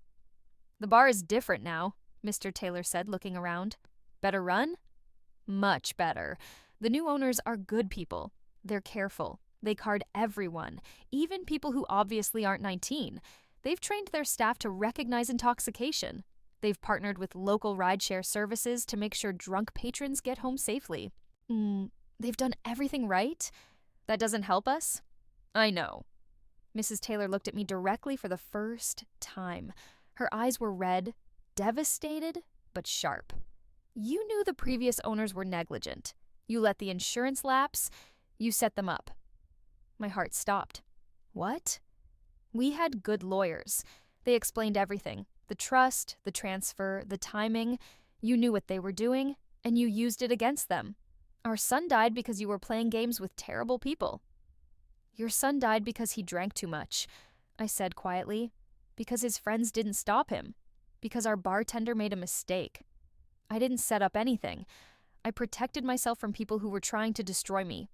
Speaker 1: "The bar is different now," Mr. Taylor said, looking around. "Better run?" "Much better. The new owners are good people. They're careful. They card everyone, even people who obviously aren't 19. They've trained their staff to recognize intoxication. They've partnered with local rideshare services to make sure drunk patrons get home safely. They've done everything right? That doesn't help us?" "I know." Mrs. Taylor looked at me directly for the first time. Her eyes were red, devastated, but sharp. "You knew the previous owners were negligent. You let the insurance lapse. You set them up." My heart stopped. "What?" "We had good lawyers. They explained everything. The trust, the transfer, the timing. You knew what they were doing, and you used it against them. Our son died because you were playing games with terrible people. Your son died because he drank too much, I said quietly. Because his friends didn't stop him. Because our bartender made a mistake. I didn't set up anything. I protected myself from people who were trying to destroy me.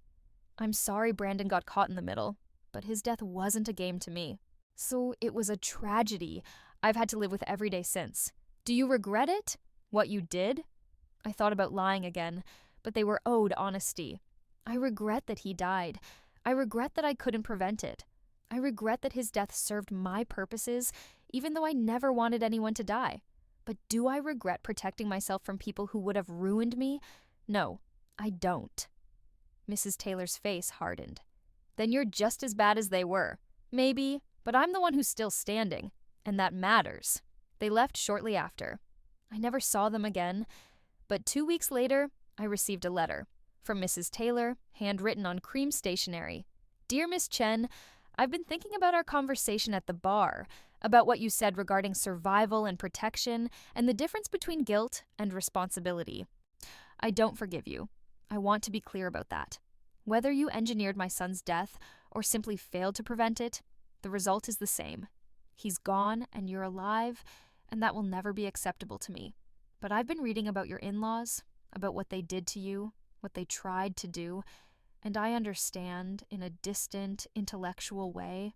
Speaker 1: I'm sorry Brandon got caught in the middle, but his death wasn't a game to me. So it was a tragedy I've had to live with every day since. Do you regret it? What you did? I thought about lying again, but they were owed honesty. I regret that he died. I regret that I couldn't prevent it. I regret that his death served my purposes, even though I never wanted anyone to die. But do I regret protecting myself from people who would have ruined me? No, I don't. Mrs. Taylor's face hardened. Then you're just as bad as they were. Maybe, but I'm the one who's still standing, and that matters. They left shortly after. I never saw them again, but 2 weeks later, I received a letter from Mrs. Taylor, handwritten on cream stationery. Dear Miss Chen, I've been thinking about our conversation at the bar, about what you said regarding survival and protection, and the difference between guilt and responsibility. I don't forgive you. I want to be clear about that. Whether you engineered my son's death or simply failed to prevent it, the result is the same. He's gone and you're alive, and that will never be acceptable to me. But I've been reading about your in-laws, about what they did to you, what they tried to do, and I understand, in a distant, intellectual way,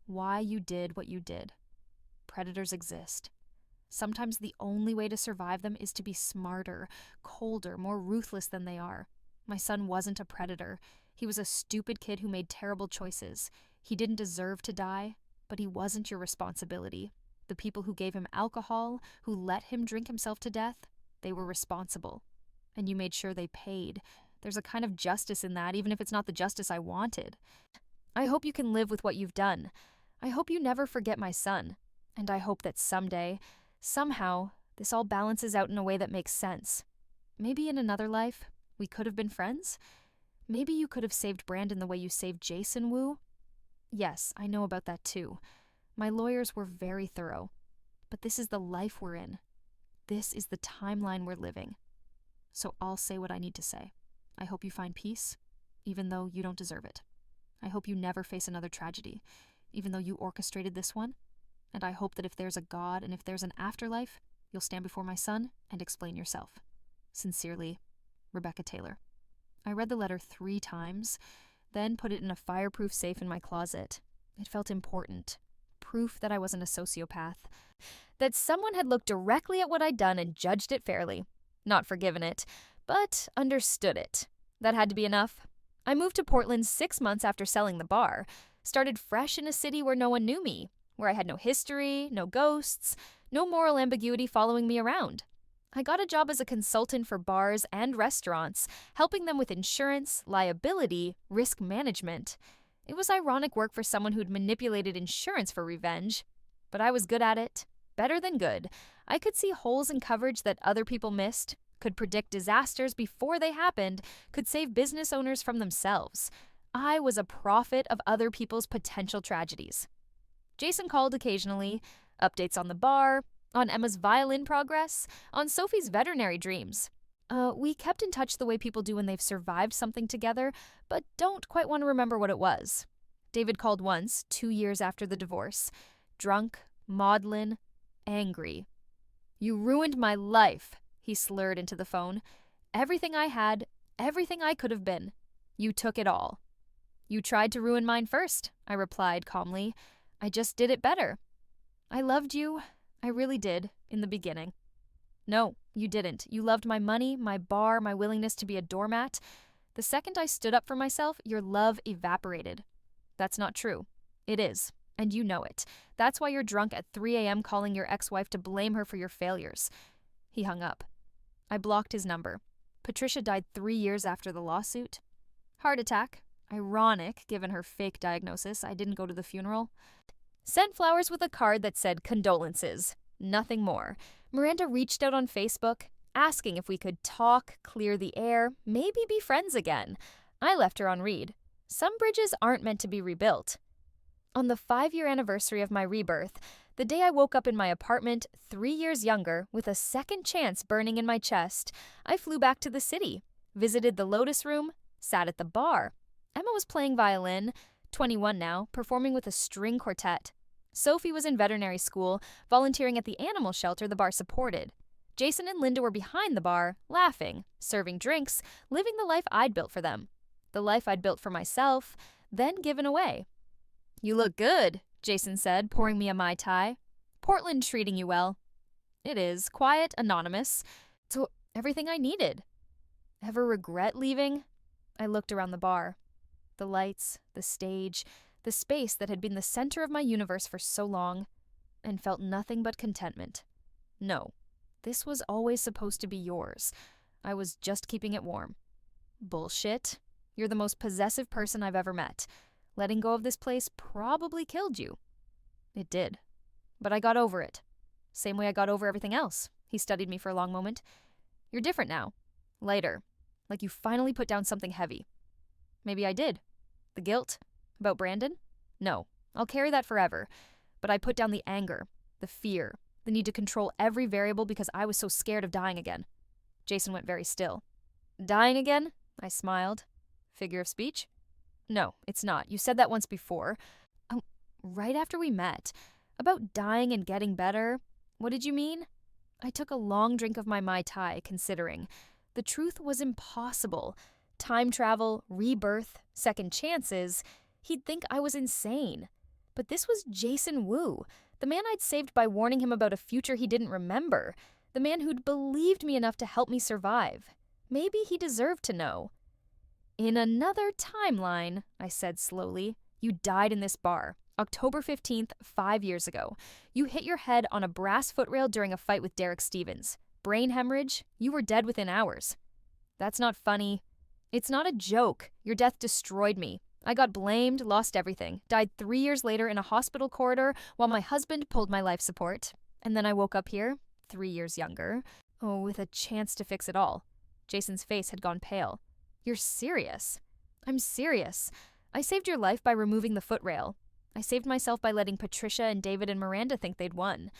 Speaker 1: why you did what you did. Predators exist. Sometimes the only way to survive them is to be smarter, colder, more ruthless than they are. My son wasn't a predator. He was a stupid kid who made terrible choices. He didn't deserve to die, but he wasn't your responsibility. The people who gave him alcohol, who let him drink himself to death, they were responsible. And you made sure they paid. There's a kind of justice in that, even if it's not the justice I wanted. I hope you can live with what you've done. I hope you never forget my son. And I hope that someday, somehow, this all balances out in a way that makes sense. Maybe in another life, we could have been friends? Maybe you could have saved Brandon the way you saved Jason Wu? Yes, I know about that too. My lawyers were very thorough. But this is the life we're in. This is the timeline we're living. So I'll say what I need to say. I hope you find peace, even though you don't deserve it. I hope you never face another tragedy, even though you orchestrated this one. And I hope that if there's a God and if there's an afterlife, you'll stand before my son and explain yourself. Sincerely, Rebecca Taylor. I read the letter 3 times, then put it in a fireproof safe in my closet. It felt important. Proof that I wasn't a sociopath. That someone had looked directly at what I'd done and judged it fairly. Not forgiven it, but understood it. That had to be enough. I moved to Portland 6 months after selling the bar. Started fresh in a city where no one knew me, where I had no history, no ghosts, no moral ambiguity following me around. I got a job as a consultant for bars and restaurants, helping them with insurance, liability, risk management. It was ironic work for someone who'd manipulated insurance for revenge. But I was good at it. Better than good. I could see holes in coverage that other people missed, could predict disasters before they happened, could save business owners from themselves. I was a prophet of other people's potential tragedies. Jason called occasionally, updates on the bar, on Emma's violin progress, on Sophie's veterinary dreams. We kept in touch the way people do when they've survived something together, but don't quite want to remember what it was. David called once, 2 years after the divorce. Drunk, maudlin, angry. You ruined my life, he slurred into the phone. Everything I had, everything I could have been. You took it all. You tried to ruin mine first, I replied calmly. I just did it better. I loved you. I really did, in the beginning. No, you didn't. You loved my money, my bar, my willingness to be a doormat. The second I stood up for myself, your love evaporated. That's not true. It is, and you know it. That's why you're drunk at 3 a.m. calling your ex-wife to blame her for your failures. He hung up. I blocked his number. Patricia died 3 years after the lawsuit. Heart attack. Ironic, given her fake diagnosis. I didn't go to the funeral. Sent flowers with a card that said condolences. Nothing more. Miranda reached out on Facebook, asking if we could talk, clear the air, maybe be friends again. I left her on read. Some bridges aren't meant to be rebuilt. On the 5-year anniversary of my rebirth, The day I woke up in my apartment, 3 years younger, with a second chance burning in my chest, I flew back to the city, visited the Lotus Room, sat at the bar. Emma was playing violin, 21 now, performing with a string quartet. Sophie was in veterinary school, volunteering at the animal shelter the bar supported. Jason and Linda were behind the bar, laughing, serving drinks, living the life I'd built for them. The life I'd built for myself, then given away. "You look good," Jason said, pouring me a Mai Tai. "Portland treating you well." "It is. Quiet, anonymous. So everything I needed." "Ever regret leaving?" I looked around the bar. The lights, the stage, the space that had been the center of my universe for so long, and felt nothing but contentment. No, this was always supposed to be yours. I was just keeping it warm. "Bullshit. You're the most possessive person I've ever met. Letting go of this place probably killed you." "It did. But I got over it. Same way I got over everything else." He studied me for a long moment. "You're different now. Lighter. Like you finally put down something heavy." "Maybe I did. The guilt? About Brandon? No. I'll carry that forever. But I put down the anger, the fear, the need to control every variable because I was so scared of dying again." Jason went very still. "Dying again?" I smiled. "Figure of speech?" "No, it's not. You said that once before. Oh, right after we met. About dying and getting better. What did you mean?" I took a long drink of my Mai Tai, considering. The truth was impossible. Time travel, rebirth, second chances. He'd think I was insane. But this was Jason Wu, the man I'd saved by warning him about a future he didn't remember, the man who'd believed me enough to help me survive. Maybe he deserved to know. "In another timeline," I said slowly, "you died in this bar, October 15th, 5 years ago. You hit your head on a brass footrail during a fight with Derek Stevens. Brain hemorrhage, you were dead within hours." "That's not funny." "It's not a joke. Your death destroyed me. I got blamed, lost everything, died 3 years later in a hospital corridor while my husband pulled my life support. And then I woke up here, 3 years younger, with a chance to fix it all." Jason's face had gone pale. "You're serious?" "I'm serious. I saved your life by removing the footrail. I saved myself by letting Patricia and David and Miranda think they'd won.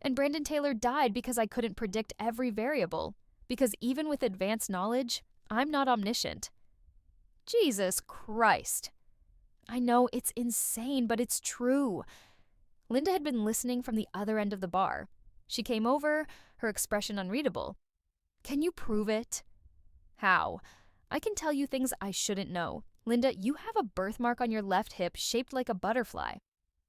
Speaker 1: And Brandon Taylor died because I couldn't predict every variable. Because even with advanced knowledge, I'm not omniscient." Jesus Christ. I know it's insane, but it's true. Linda had been listening from the other end of the bar. She came over, her expression unreadable. "Can you prove it?" "How?" "I can tell you things I shouldn't know. Linda, you have a birthmark on your left hip shaped like a butterfly.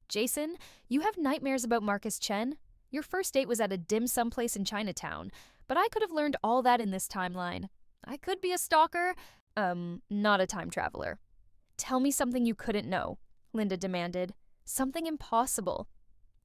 Speaker 1: Jason, you have nightmares about Marcus Chen. Your first date was at a dim sum place in Chinatown, but I could have learned all that in this timeline. I could be a stalker, not a time traveler." "Tell me something you couldn't know," Linda demanded. "Something impossible."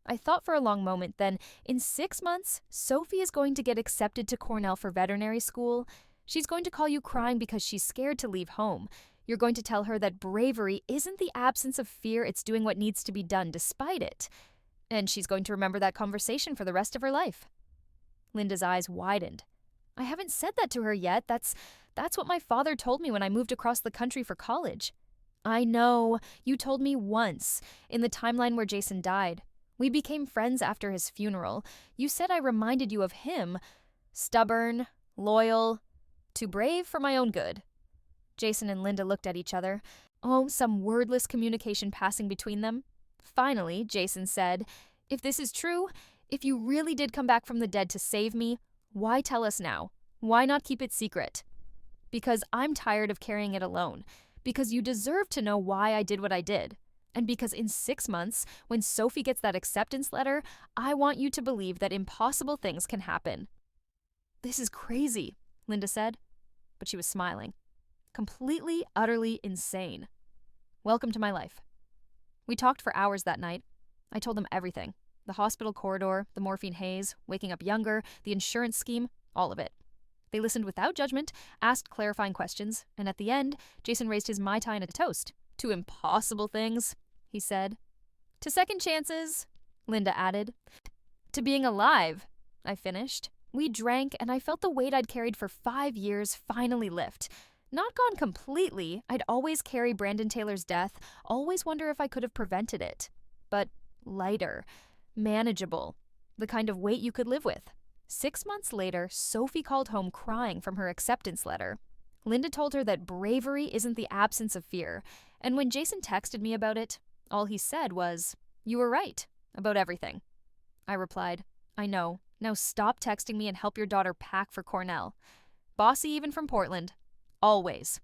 Speaker 1: I thought for a long moment, then, in 6 months, Sophie is going to get accepted to Cornell for veterinary school. She's going to call you crying because she's scared to leave home. You're going to tell her that bravery isn't the absence of fear, it's doing what needs to be done despite it. And she's going to remember that conversation for the rest of her life. Linda's eyes widened. "I haven't said that to her yet. That's what my father told me when I moved across the country for college." "I know. You told me once, in the timeline where Jason died. We became friends after his funeral. You said I reminded you of him. Stubborn, loyal, too brave for my own good." Jason and Linda looked at each other. Some wordless communication passing between them. Finally, Jason said, "If this is true, if you really did come back from the dead to save me, why tell us now? Why not keep it secret?" "Because I'm tired of carrying it alone. Because you deserve to know why I did what I did. And because in 6 months, when Sophie gets that acceptance letter, I want you to believe that impossible things can happen." "This is crazy," Linda said. But she was smiling. "Completely, utterly insane. Welcome to my life." We talked for hours that night. I told them everything. The hospital corridor, the morphine haze, waking up younger, the insurance scheme, all of it. They listened without judgment, asked clarifying questions, and at the end, Jason raised his Mai Tai in a toast. "To impossible things," he said. "To second chances," Linda added. "To being alive," I finished. We drank, and I felt the weight I'd carried for 5 years finally lift. Not gone completely. I'd always carry Brandon Taylor's death, always wonder if I could have prevented it. But lighter. Manageable. The kind of weight you could live with. 6 months later, Sophie called home crying from her acceptance letter. Linda told her that bravery isn't the absence of fear, and when Jason texted me about it, all he said was, "You were right about everything." I replied, "I know. Now stop texting me and help your daughter pack for Cornell. Bossy even from Portland. Always."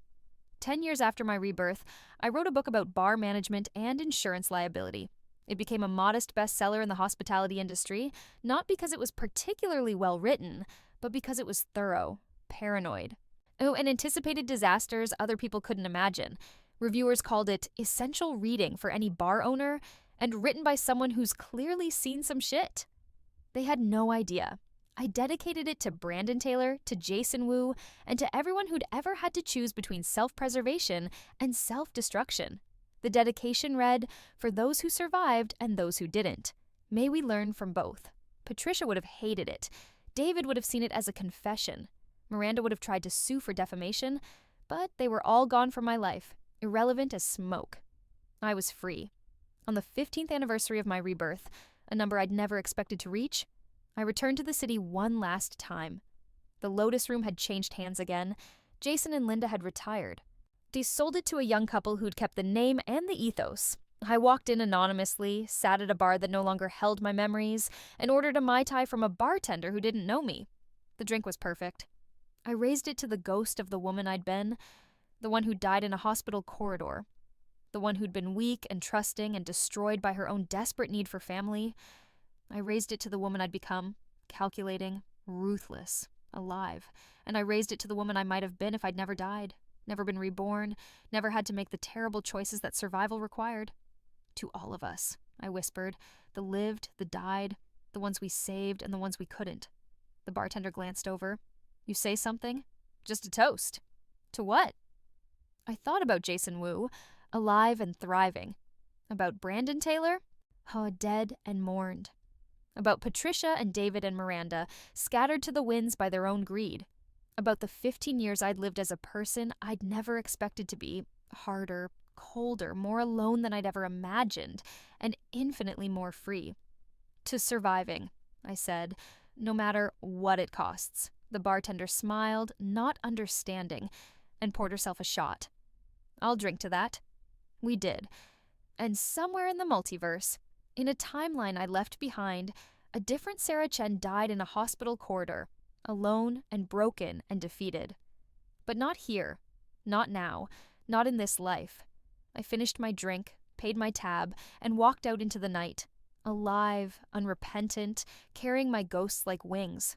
Speaker 1: 10 years after my rebirth, I wrote a book about bar management and insurance liability. It became a modest bestseller in the hospitality industry, not because it was particularly well written, but because it was thorough, paranoid. Oh, and anticipated disasters other people couldn't imagine. Reviewers called it essential reading for any bar owner, and written by someone who's clearly seen some shit. They had no idea. I dedicated it to Brandon Taylor, to Jason Wu, and to everyone who'd ever had to choose between self-preservation and self-destruction. The dedication read, "For those who survived and those who didn't. May we learn from both." Patricia would have hated it. David would have seen it as a confession. Miranda would have tried to sue for defamation, but they were all gone from my life, irrelevant as smoke. I was free. On the 15th anniversary of my rebirth, a number I'd never expected to reach, I returned to the city one last time. The Lotus Room had changed hands again. Jason and Linda had retired. They sold it to a young couple who'd kept the name and the ethos. I walked in anonymously, sat at a bar that no longer held my memories, and ordered a Mai Tai from a bartender who didn't know me. The drink was perfect. I raised it to the ghost of the woman I'd been, the one who died in a hospital corridor, the one who'd been weak and trusting and destroyed by her own desperate need for family. I raised it to the woman I'd become, calculating, ruthless, alive, and I raised it to the woman I might have been if I'd never died, never been reborn, never had to make the terrible choices that survival required. To all of us, I whispered, the lived, the died, the ones we saved and the ones we couldn't. The bartender glanced over. "You say something?" "Just a toast." "To what?" I thought about Jason Wu, alive and thriving. About Brandon Taylor, dead and mourned. About Patricia and David and Miranda, scattered to the winds by their own greed. About the 15 years I'd lived as a person I'd never expected to be, harder, colder, more alone than I'd ever imagined, and infinitely more free. To surviving, I said, no matter what it costs. The bartender smiled, not understanding, and poured herself a shot. "I'll drink to that." We did. And somewhere in the multiverse, in a timeline I left behind, a different Sarah Chen died in a hospital corridor, alone and broken and defeated. But not here, not now, not in this life. I finished my drink, paid my tab, and walked out into the night, alive, unrepentant, carrying my ghosts like wings.